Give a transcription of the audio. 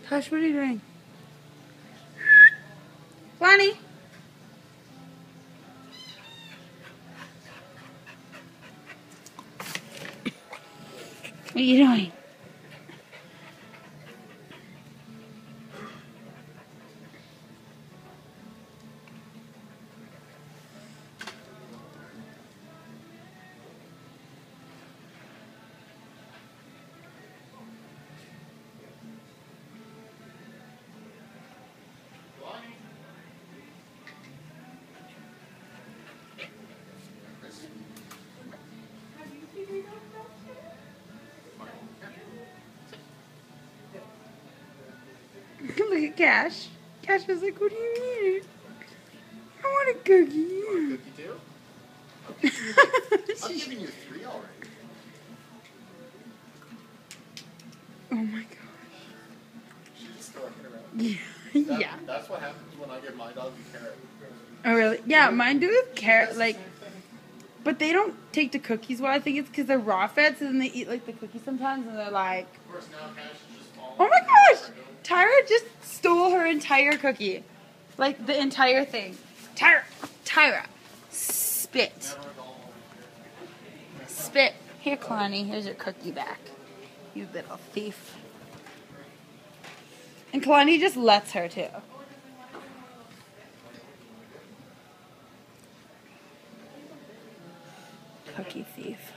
Hush, what are you doing? Lonnie! What are you doing? Look at Cash. Cash was like, what do you need? I want a cookie. You want a cookie too? I'm giving you 3 already. Oh my gosh. She's just throwing it around. Yeah. That's what happens when I give my dog a carrot. Oh really? Yeah, mine do with carrot, like, but they don't take the cookies well. I think it's because they're raw fed, so then they eat like the cookies sometimes, and they're like, Of course, now Cash is just falling. oh my gosh! Tyra just stole her entire cookie. Like, the entire thing. Tyra, spit. Spit. Here, Kalani, here's your cookie back. You little thief. And Kalani just lets her, too. Cookie thief.